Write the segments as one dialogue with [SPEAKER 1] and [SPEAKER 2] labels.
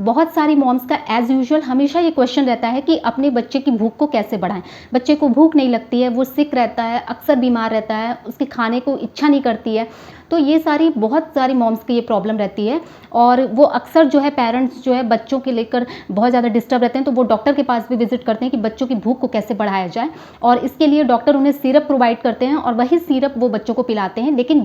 [SPEAKER 1] बहुत सारी मॉम्स का एज़ यूजुअल हमेशा ये क्वेश्चन रहता है कि अपने बच्चे की भूख को कैसे बढ़ाएं। बच्चे को भूख नहीं लगती है, वो सिक रहता है, अक्सर बीमार रहता है, उसके खाने को इच्छा नहीं करती है। तो ये बहुत सारी मॉम्स की ये प्रॉब्लम रहती है और वो अक्सर जो है पेरेंट्स जो है बच्चों के लेकर बहुत ज़्यादा डिस्टर्ब रहते हैं, तो वो डॉक्टर के पास भी विजिट करते हैं कि बच्चों की भूख को कैसे बढ़ाया जाए, और इसके लिए डॉक्टर उन्हें सिरप प्रोवाइड करते हैं और वही सिरप वो बच्चों को पिलाते हैं। लेकिन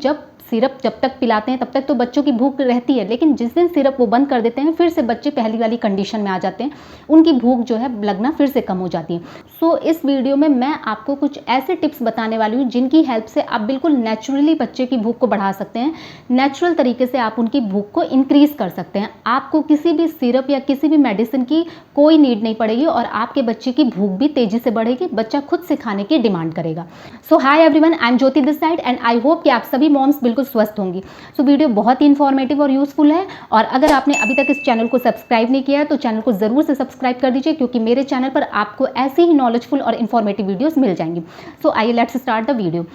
[SPEAKER 1] सिरप जब तक पिलाते हैं तब तक तो बच्चों की भूख रहती है, लेकिन जिस दिन सिरप वो बंद कर देते हैं फिर से बच्चे पहली वाली कंडीशन में आ जाते हैं, उनकी भूख जो है लगना फिर से कम हो जाती है। सो इस वीडियो में मैं आपको कुछ ऐसे टिप्स बताने वाली हूँ जिनकी हेल्प से आप बिल्कुल नेचुरली बच्चे की भूख को बढ़ा सकते हैं। नेचुरल तरीके से आप उनकी भूख को इंक्रीज कर सकते हैं। आपको किसी भी सिरप या किसी भी मेडिसिन की कोई नीड नहीं पड़ेगी और आपके बच्चे की भूख भी तेजी से बढ़ेगी, बच्चा खुद से खाने की डिमांड करेगा। So hi everyone, I am Jyoti this side and I hope कि आप सभी मॉम्स बिल्कुल स्वस्थ होंगी। सो वीडियो बहुत ही इन्फॉर्मेटिव और यूजफुल है, और अगर आपने अभी तक इस चैनल को सब्सक्राइब नहीं किया है तो चैनल को जरूर से सब्सक्राइब कर दीजिए, क्योंकि मेरे चैनल पर आपको ऐसी ही नॉलेजफुल और इन्फॉर्मेटिव वीडियोस मिल जाएंगी। सो आइए लेट्स स्टार्ट द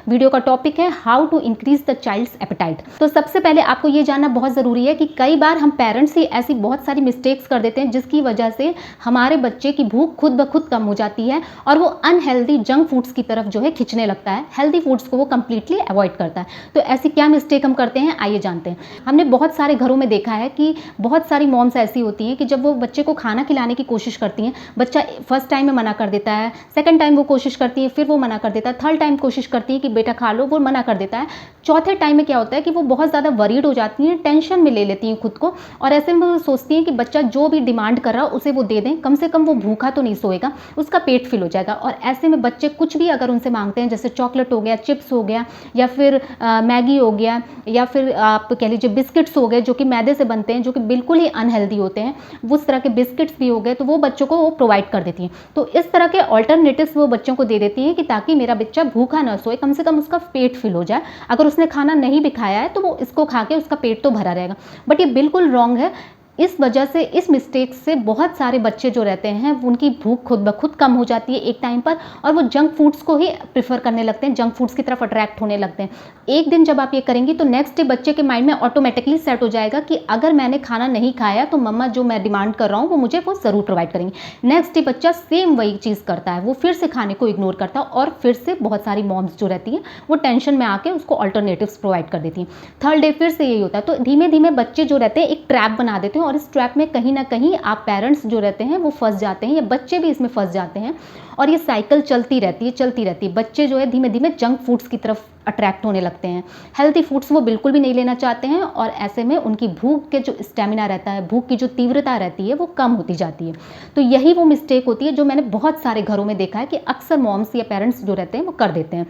[SPEAKER 1] वीडियो का टॉपिक है how to increase the child's appetite. तो सबसे पहले आपको ये जानना बहुत ज़रूरी है कि कई बार हम पेरेंट्स ही ऐसी बहुत सारी मिस्टेक्स कर देते हैं जिसकी वजह से हमारे बच्चे की भूख खुद ब खुद कम हो जाती है और वो अनहेल्दी जंक फूड्स की तरफ जो है खिंचने लगता है, हेल्दी फूड्स को वो कंप्लीटली अवॉइड करता है। तो ऐसी क्या मिस्टेक हम करते हैं, आइए जानते हैं। हमने बहुत सारे घरों में देखा है कि बहुत सारी मॉम्स ऐसी होती हैं कि जब वो बच्चे को खाना खिलाने की कोशिश करती हैं, बच्चा फर्स्ट टाइम में मना कर देता है, सेकंड टाइम वो कोशिश करती है, फिर वो मना कर देता है, थर्ड टाइम कोशिश करती है कि बेटा खा लो, वो मना कर देता है, चौथे टाइम में क्या होता है कि वो बहुत ज़्यादा वरीड हो जाती हैं, टेंशन में ले लेती हैं खुद को, और ऐसे में वो सोचती हैं कि बच्चा जो भी डिमांड कर रहा है उसे वो दे दें, कम से कम वो भूखा तो नहीं सोएगा, उसका पेट फिल हो जाएगा। और ऐसे में बच्चे कुछ भी अगर उनसे मांगते हैं, जैसे चॉकलेट हो गया, चिप्स हो गया, या फिर मैगी हो गया, या फिर आप कह लीजिए बिस्किट्स हो गए जो कि मैदे से बनते हैं, जो कि बिल्कुल ही अनहेल्दी होते हैं, उस तरह के बिस्किट्स भी हो गए, तो वो बच्चों को वो प्रोवाइड कर देती हैं। तो इस तरह के ऑल्टरनेटिव्स वो बच्चों को दे देती हैं कि ताकि मेरा बच्चा भूखा ना सोए, कम से कम उसका पेट फिल हो जाए। अगर उसने खाना नहीं भी खाया है तो वो इसको खा के उसका पेट तो भरा रहेगा। बट ये बिल्कुल रॉन्ग है। इस वजह से, इस मिस्टेक से बहुत सारे बच्चे जो रहते हैं उनकी भूख खुद ब खुद कम हो जाती है एक टाइम पर, और वो जंक फूड्स को ही प्रेफर करने लगते हैं, जंक फूड्स की तरफ अट्रैक्ट होने लगते हैं। एक दिन जब आप ये करेंगी तो नेक्स्ट डे बच्चे के माइंड में ऑटोमेटिकली सेट हो जाएगा कि अगर मैंने खाना नहीं खाया तो मम्मा जो मैं डिमांड कर रहा हूँ वो मुझे वो ज़रूर प्रोवाइड करेंगी। नेक्स्ट डे बच्चा सेम वही चीज़ करता है, वो फिर से खाने को इग्नोर करता है, और फिर से बहुत सारी मॉम्स जो रहती हैं वो टेंशन में आके उसको ऑल्टरनेटिव्स प्रोवाइड कर देती हैं। थर्ड डे फिर से यही होता है। तो धीमे धीमे बच्चे जो रहते हैं एक ट्रैप बना देते हैं, और इस ट्रैप में कहीं ना कहीं आप पेरेंट्स जो रहते हैं वो फंस जाते हैं, या बच्चे भी इसमें फंस जाते हैं, और ये साइकिल चलती रहती है। बच्चे जो है धीमे धीमे जंक फूड्स की तरफ अट्रैक्ट होने लगते हैं, हेल्थी फूड्स वो बिल्कुल भी नहीं लेना चाहते हैं, और ऐसे में उनकी भूख के जो स्टेमिना रहता है, भूख की जो तीव्रता रहती है वो कम होती जाती है। तो यही वो मिस्टेक होती है जो मैंने बहुत सारे घरों में देखा है कि अक्सर मॉम्स या पेरेंट्स जो रहते हैं वो कर देते हैं।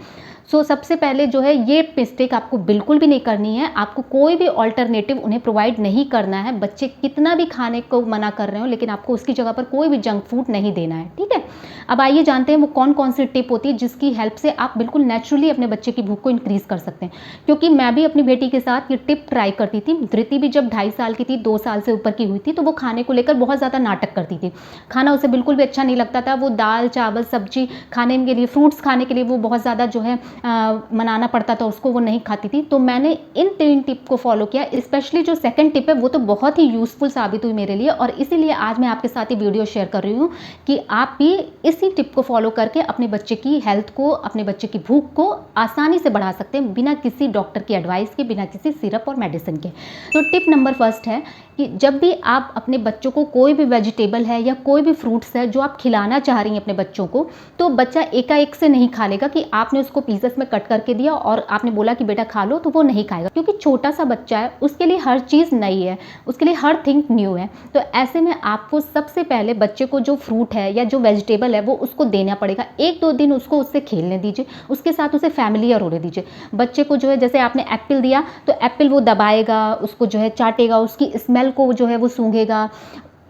[SPEAKER 1] सो सबसे पहले जो है ये मिस्टेक आपको बिल्कुल भी नहीं करनी है। आपको कोई भी ऑल्टरनेटिव उन्हें प्रोवाइड नहीं करना है। बच्चे कितना भी खाने को मना कर रहे हो, लेकिन आपको उसकी जगह पर कोई भी जंक फूड नहीं देना है, ठीक है। अब आइए जानते हैं वो कौन कौन सी टिप होती है जिसकी हेल्प से आप बिल्कुल नेचुरली अपने बच्चे की भूख को इंक्रीज कर सकते हैं। क्योंकि मैं भी अपनी बेटी के साथ ये टिप ट्राई करती थी। धृति भी जब 2.5 साल की थी, 2 साल से ऊपर की हुई थी, तो वो खाने को लेकर बहुत ज़्यादा नाटक करती थी। खाना उसे बिल्कुल भी अच्छा नहीं लगता था। वो दाल चावल सब्जी खाने के लिए, फ्रूट्स खाने के लिए वो बहुत ज़्यादा जो है मनाना पड़ता था उसको, वो नहीं खाती थी। तो मैंने इन 3 टिप को फॉलो किया। स्पेशली जो सेकंड टिप है वो तो बहुत ही यूजफुल साबित हुई मेरे लिए, और इसीलिए आज मैं आपके साथ ये वीडियो शेयर कर रही हूँ कि आप भी इसी टिप को फॉलो करके अपने बच्चे की हेल्थ को, अपने बच्चे की भूख को आसानी से बढ़ा सकते हैं, बिना किसी डॉक्टर की एडवाइस के, बिना किसी सिरप और मेडिसिन के। तो टिप नंबर फर्स्ट है कि जब भी आप अपने बच्चों को कोई भी वेजिटेबल है या कोई भी फ्रूट्स है जो आप खिलाना चाह रही हैं अपने बच्चों को, तो बच्चा एकाएक से नहीं खा लेगा कि आपने उसको पीसेस में कट करके दिया और आपने बोला कि बेटा खा लो, तो वो नहीं खाएगा। क्योंकि छोटा सा बच्चा है, उसके लिए हर चीज़ नई है, उसके लिए हर थिंग न्यू है। तो ऐसे में आपको सबसे पहले बच्चे को जो फ्रूट है या जो वेजिटेबल है वो उसको देना पड़ेगा। 1-2 दिन उसको उससे खेलने दीजिए, उसके साथ उसे फैमिलियर होने दीजिए। बच्चे को जो है, जैसे आपने एप्पल दिया तो एप्पल वो दबाएगा, उसको जो है चाटेगा, उसकी स्मेल को जो है वो सूंघेगा,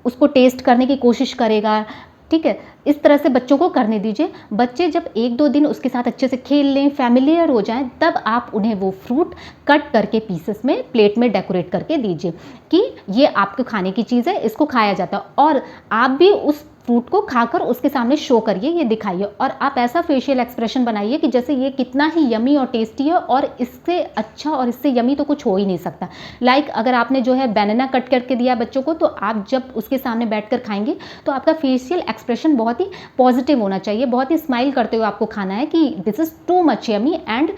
[SPEAKER 1] उसको टेस्ट करने की कोशिश करेगा, ठीक है। इस तरह से बच्चों को करने दीजिए। बच्चे जब 1-2 दिन उसके साथ अच्छे से खेल लें, फैमिलियर हो जाएं, तब आप उन्हें वो फ्रूट कट करके पीसेस में प्लेट में डेकोरेट करके दीजिए कि ये आपके खाने की चीज़ है, इसको खाया जाता है। और आप भी उस फ्रूट को खाकर उसके सामने शो करिए, ये दिखाइए, और आप ऐसा फेशियल एक्सप्रेशन बनाइए कि जैसे ये कितना ही यमी और टेस्टी है और इससे अच्छा और इससे यमी तो कुछ हो ही नहीं सकता। लाइक अगर आपने जो है बनाना कट करके दिया बच्चों को, तो आप जब उसके सामने बैठकर खाएंगे तो आपका फेशियल एक्सप्रेशन बहुत ही पॉजिटिव होना चाहिए, बहुत ही स्माइल करते हुए आपको खाना है कि this is too much yummy and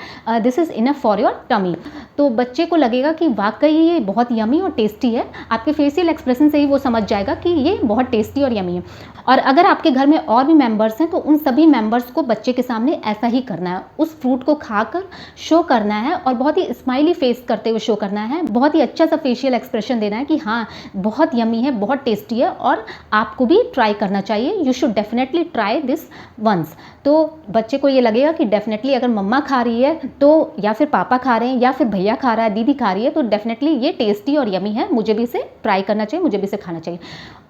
[SPEAKER 1] this is enough for your tummy. तो बच्चे को लगेगा कि वाकई ये बहुत यमी और टेस्टी है। आपके फेशियल एक्सप्रेशन से ही वो समझ जाएगा कि ये बहुत टेस्टी और यमी है। और अगर आपके घर में और भी मेंबर्स हैं तो उन सभी मेंबर्स को बच्चे के सामने ऐसा ही करना है, उस फ्रूट को खाकर शो करना है और बहुत ही स्माइली फेस करते हुए शो करना है, बहुत ही अच्छा सा फेशियल एक्सप्रेशन देना है कि हाँ बहुत यमी है, बहुत टेस्टी है और आपको भी ट्राई करना चाहिए, you should definitely try this once. तो बच्चे को ये लगेगा कि डेफिनेटली अगर मम्मा खा रही है तो, या फिर पापा खा रहे हैं, या फिर भैया खा रहा है, दीदी खा रही है, तो डेफिनेटली ये टेस्टी और यमी है, मुझे भी इसे ट्राई करना चाहिए, मुझे भी इसे खाना चाहिए।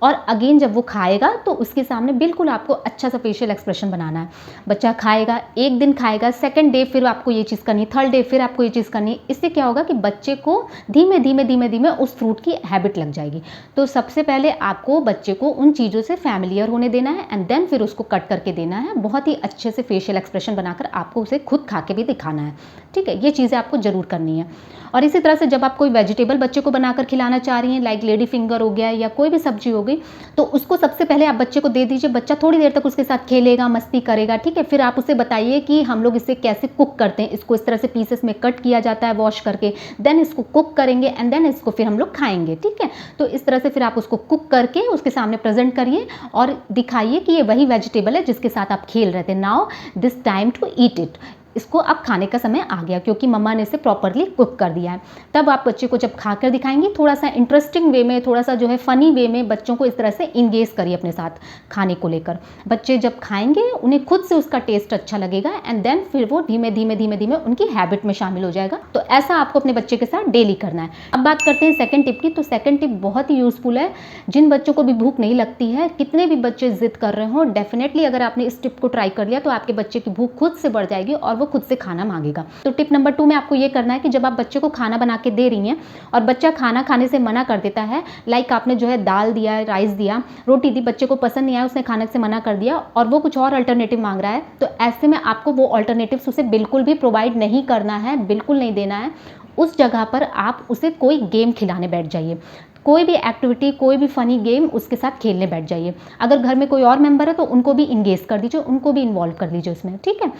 [SPEAKER 1] और अगेन जब वो खाएगा तो उसके सामने बिल्कुल आपको अच्छा सा फेशियल एक्सप्रेशन बनाना है। बच्चा खाएगा, एक दिन खाएगा, सेकंड डे फिर आपको ये चीज़ करनी है, थर्ड डे फिर आपको ये चीज़ करनी है। इससे क्या होगा कि बच्चे को धीमे धीमे धीमे धीमे उस फ्रूट की हैबिट लग जाएगी। तो सबसे पहले आपको बच्चे को उन चीज़ों से फैमिलियर होने देना है एंड देन फिर उसको कट करके देना है। बहुत ही अच्छे से फेशियल एक्सप्रेशन बनाकर आपको उसे खुद खा के भी दिखाना है, ठीक है। ये चीज़ें आपको ज़रूर करनी है। और इसी तरह से जब आप कोई वेजिटेबल बच्चे को बनाकर खिलाना चाह रही हैं, लाइक लेडी फिंगर हो गया या कोई भी सब्जी हो गई, तो उसको सबसे पहले आप बच्चे को दे दीजिए। बच्चा थोड़ी देर तक उसके साथ खेलेगा, मस्ती करेगा, ठीक है। फिर आप उसे बताइए कि हम लोग इसे कैसे कुक करते हैं। इसको इस तरह से पीसेस में कट किया जाता है वॉश करके, देन इसको कुक करेंगे एंड देन इसको फिर हम लोग खाएंगे, ठीक है। तो इस तरह से फिर आप उसको कुक करके उसके सामने प्रेजेंट करिए और दिखाइए कि ये वही वेजिटेबल है जिसके साथ आप खेल रहे थे। Now this time to eat it. इसको अब खाने का समय आ गया क्योंकि मम्मा ने इसे प्रॉपरली कुक कर दिया है। तब आप बच्चे को जब खाकर दिखाएंगी, थोड़ा सा इंटरेस्टिंग वे में, थोड़ा सा जो है फनी वे में बच्चों को इस तरह से इंगेज करिए अपने साथ खाने को लेकर। बच्चे जब खाएंगे उन्हें खुद से उसका टेस्ट अच्छा लगेगा एंड देन फिर वो धीमे धीमे धीमे धीमे उनकी हैबिट में शामिल हो जाएगा। तो ऐसा आपको अपने बच्चे के साथ डेली करना है। अब बात करते हैं सेकंड टिप की। तो सेकंड टिप बहुत ही यूजफुल है जिन बच्चों को भी भूख नहीं लगती है, कितने भी बच्चे जिद कर रहे हो, डेफिनेटली अगर आपने इस टिप को ट्राई कर लिया तो आपके बच्चे की भूख खुद से बढ़ जाएगी और वो खुद से खाना मांगेगा। तो टिप नंबर 2 में आपको ये करना है कि जब आप बच्चे को खाना बना के दे रही हैं और बच्चा खाना खाने से मना कर देता है, लाइक आपने जो है दाल दिया, राइस दिया, रोटी दी, बच्चे को पसंद नहीं आया, उसने खाने से मना कर दिया और वो कुछ और अल्टरनेटिव मांग रहा है, तो ऐसे में आपको वो अल्टरनेटिव्स उसे बिल्कुल भी प्रोवाइड नहीं करना है, बिल्कुल नहीं देना है। उस जगह पर आप उसे कोई गेम खिलाने बैठ जाइए, कोई भी एक्टिविटी, कोई भी फनी गेम उसके साथ खेलने बैठ जाइए। अगर घर में कोई और मेंबर है तो उनको भी इंगेज कर दीजिए, उनको भी इन्वॉल्व कर दीजिए उसमें, ठीक है।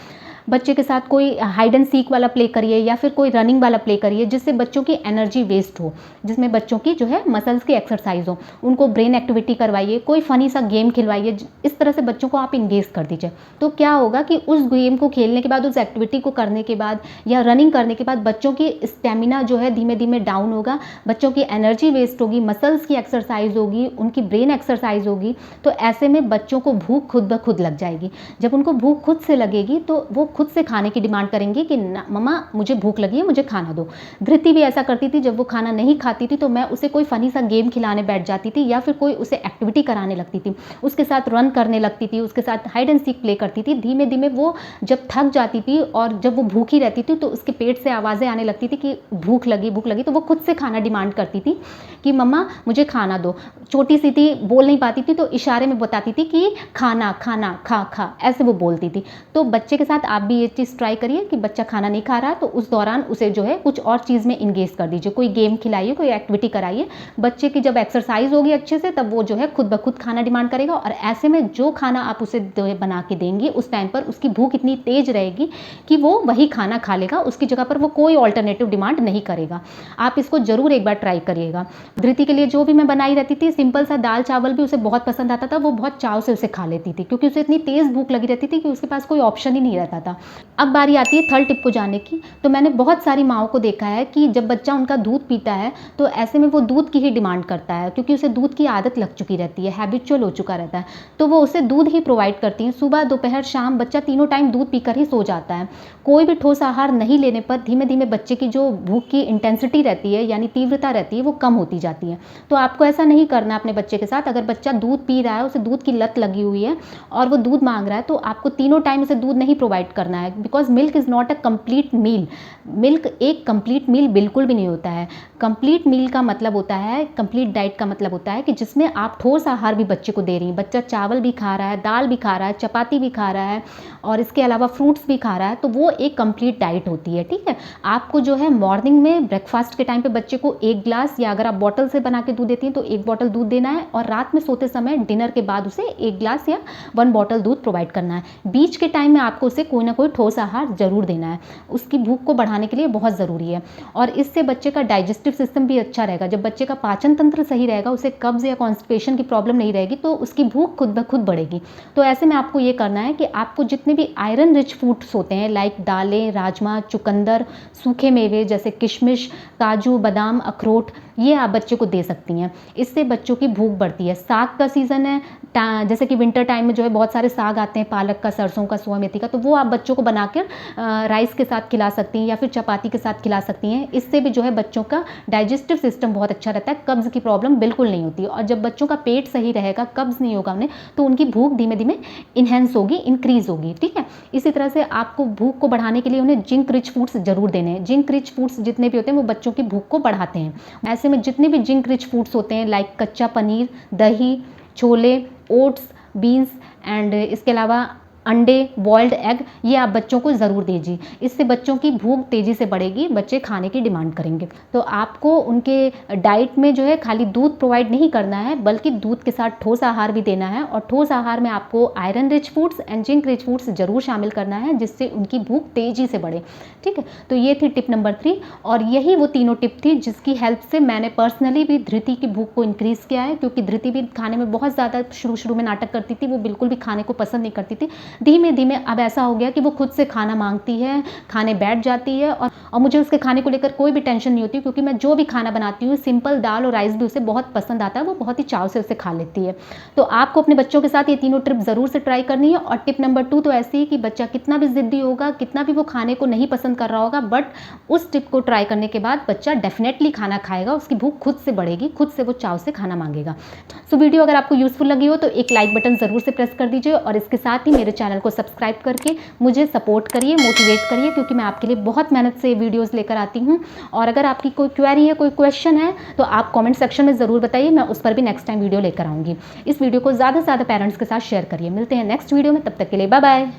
[SPEAKER 1] बच्चे के साथ कोई हाइड एंड सीक वाला प्ले करिए या फिर कोई रनिंग वाला प्ले करिए जिससे बच्चों की एनर्जी वेस्ट हो, जिसमें बच्चों की जो है मसल्स की एक्सरसाइज हो। उनको ब्रेन एक्टिविटी करवाइए, कोई फनी सा गेम खिलवाइए, इस तरह से बच्चों को आप इंगेज कर दीजिए। तो क्या होगा कि उस गेम को खेलने के बाद, उस एक्टिविटी को करने के बाद या रनिंग करने के बाद बच्चों की स्टेमिना जो है धीमे धीमे डाउन होगा, बच्चों की एनर्जी वेस्ट होगी, मसल्स की एक्सरसाइज होगी, उनकी ब्रेन एक्सरसाइज होगी। तो ऐसे में बच्चों को भूख खुद ब खुद लग जाएगी। जब उनको भूख खुद से लगेगी तो वो खुद से खाने की डिमांड करेंगे कि मम्मा मुझे भूख लगी है, मुझे खाना दो। धृति भी ऐसा करती थी, जब वो खाना नहीं खाती थी तो मैं उसे कोई फनी सा गेम खिलाने बैठ जाती थी या फिर कोई उसे एक्टिविटी कराने लगती थी, उसके साथ रन करने लगती थी, उसके साथ हाइड एंड सीक प्ले करती थी। धीमे धीमे वो जब थक जाती थी और जब वो भूखी रहती थी तो उसके पेट से आवाज़ें आने लगती थी कि भूख लगी, भूख लगी, तो वो खुद से खाना डिमांड करती थी कि मम्मा मुझे खाना दो। छोटी सी थी, बोल नहीं पाती थी, तो इशारे में बताती थी कि खाना खाना, खा खा, ऐसे वो बोलती थी। तो बच्चे के साथ आप भी ये चीज़ ट्राई करिए कि बच्चा खाना नहीं खा रहा तो उस दौरान उसे जो है कुछ और चीज़ में इंगेज कर दीजिए, कोई गेम खिलाइए, कोई एक्टिविटी कराइए। बच्चे की जब एक्सरसाइज होगी अच्छे से तब वो जो है खुद ब खुद खाना डिमांड करेगा और ऐसे में जो खाना आप उसे बना के देंगी उस टाइम पर उसकी भूख इतनी तेज रहेगी कि वो वही खाना खा लेगा, उसकी जगह पर वो कोई ऑल्टरनेटिव डिमांड नहीं करेगा। आप इसको जरूर एक बार ट्राई करिएगा। धृति के लिए जो भी मैं बनाई रहती थी, सिंपल सा दाल चावल भी उसे बहुत पसंद आता था, वो बहुत चाव से उसे खा लेती थी क्योंकि उसे इतनी तेज़ भूख लगी रहती थी कि उसके पास कोई ऑप्शन ही नहीं रहता था। अब बारी आती है थर्ड टिप को जानने की। तो मैंने बहुत सारी माँओं को देखा है कि जब बच्चा उनका दूध पीता है तो ऐसे में वो दूध की ही डिमांड करता है क्योंकि उसे दूध की आदत लग चुकी रहती है, हैबिचुअल हो चुका रहता है, तो वो उसे दूध ही प्रोवाइड करती हैं। सुबह दोपहर शाम बच्चा तीनों टाइम दूध पीकर ही सो जाता है। कोई भी ठोस आहार नहीं लेने पर धीमे धीमे बच्चे की जो भूख की इंटेंसिटी रहती है यानी तीव्रता रहती है वो कम होती जाती है। तो आपको ऐसा नहीं करना अपने बच्चे के साथ। अगर बच्चा दूध पी रहा है, उसे दूध की लत लगी हुई है और वो दूध मांग रहा है, तो आपको तीनों टाइम उसे दूध नहीं प्रोवाइड करना है, because milk is not a complete meal. Milk एक कंप्लीट मील बिल्कुल भी नहीं होता है। कंप्लीट मील का मतलब होता है, कंप्लीट डाइट का मतलब होता है कि जिसमें आप ठोस आहार भी बच्चे को दे रही हैं। बच्चा चावल भी खा रहा है, दाल भी खा रहा है, चपाती भी खा रहा है और इसके अलावा फ्रूट्स भी खा रहा है, तो वो एक कंप्लीट डाइट होती है। ठीक है, आपको जो है मॉर्निंग में ब्रेकफास्ट के टाइम पे बच्चे को 1 ग्लास, या अगर आप बॉटल से बना के दूध देती हैं तो 1 बॉटल दूध देना है, और रात में सोते समय डिनर के बाद उसे 1 ग्लास या 1 बॉटल दूध प्रोवाइड करना है। बीच के टाइम में आपको उसे कोई ना कोई ठोस आहार जरूर देना है, उसकी भूख को बढ़ाने के लिए बहुत ज़रूरी है। और इससे बच्चे का डाइजेस्टिव सिस्टम भी अच्छा रहेगा। जब बच्चे का पाचन तंत्र सही रहेगा, उसे कब्ज या कॉन्स्टिपेशन की प्रॉब्लम नहीं रहेगी, तो उसकी भूख खुद ब खुद बढ़ेगी। तो ऐसे में आपको ये करना है कि आपको जितने भी आयरन रिच फूड्स होते हैं, लाइक दालें, राजमा, चुकंदर, सूखे मेवे जैसे किशमिश, काजू, बादाम, अखरोट, ये आप बच्चे को दे सकती हैं। इससे बच्चों की भूख बढ़ती है। साग का सीज़न है, जैसे कि विंटर टाइम में जो है बहुत सारे साग आते हैं, पालक का, सरसों का, सोया मेथी का, तो वो आप बच्चों को बनाकर राइस के साथ खिला सकती हैं या फिर चपाती के साथ खिला सकती हैं। इससे भी जो है बच्चों का डाइजेस्टिव सिस्टम बहुत अच्छा रहता है, कब्ज़ की प्रॉब्लम बिल्कुल नहीं होती है। और जब बच्चों का पेट सही रहेगा, कब्ज़ नहीं होगा उन्हें, तो उनकी भूख धीमे धीमे इन्हेंस होगी, इंक्रीज़ होगी। ठीक है, इसी तरह से आपको भूख को बढ़ाने के लिए उन्हें जिंक रिच फूड्स जरूर देने हैं। जिंक रिच फूड्स जितने भी होते हैं वो बच्चों की भूख को बढ़ाते हैं। ऐसे में जितने भी जिंक रिच फूड्स होते हैं, लाइक कच्चा पनीर, दही, छोले, ओट्स, बीन्स एंड इसके अलावा अंडे, बॉइल्ड एग, ये आप बच्चों को ज़रूर दीजिए। इससे बच्चों की भूख तेज़ी से बढ़ेगी, बच्चे खाने की डिमांड करेंगे। तो आपको उनके डाइट में जो है खाली दूध प्रोवाइड नहीं करना है, बल्कि दूध के साथ ठोस आहार भी देना है, और ठोस आहार में आपको iron rich foods and zinc rich foods जरूर शामिल करना है, जिससे उनकी भूख तेज़ी से बढ़े। ठीक है, तो ये थी टिप नंबर 3, और यही वो तीनों टिप थी जिसकी हेल्प से मैंने पर्सनली भी धृति की भूख को इंक्रीज़ किया है, क्योंकि धृति भी खाने में बहुत ज़्यादा शुरू में नाटक करती थी, वो बिल्कुल भी खाने को पसंद नहीं करती थी। धीमे धीमे अब ऐसा हो गया कि वो खुद से खाना मांगती है, खाने बैठ जाती है, और मुझे उसके खाने को लेकर कोई भी टेंशन नहीं होती, क्योंकि मैं जो भी खाना बनाती हूँ, सिंपल दाल और राइस भी उसे बहुत पसंद आता है, वो बहुत ही चाव से उसे खा लेती है। तो आपको अपने बच्चों के साथ ये तीनों ट्रिप ज़रूर से ट्राई करनी है। और टिप नंबर 2 तो ऐसी है कि बच्चा कितना भी ज़िद्दी होगा, कितना भी वो खाने को नहीं पसंद कर रहा होगा, बट उस टिप को ट्राई करने के बाद बच्चा डेफिनेटली खाना खाएगा, उसकी भूख खुद से बढ़ेगी, खुद से वो चाव से खाना मांगेगा। सो वीडियो अगर आपको यूजफुल लगी हो तो एक लाइक बटन ज़रूर से प्रेस कर दीजिए, और इसके साथ ही मेरे चैनल को सब्सक्राइब करके मुझे सपोर्ट करिए, मोटिवेट करिए, क्योंकि मैं आपके लिए बहुत मेहनत से वीडियोस लेकर आती हूँ। और अगर आपकी कोई क्वेरी है, कोई क्वेश्चन है, तो आप कमेंट सेक्शन में ज़रूर बताइए, मैं उस पर भी नेक्स्ट टाइम वीडियो लेकर आऊँगी। इस वीडियो को ज़्यादा से ज़्यादा पेरेंट्स के साथ शेयर करिए। मिलते हैं नेक्स्ट वीडियो में, तब तक के लिए बाय बाय।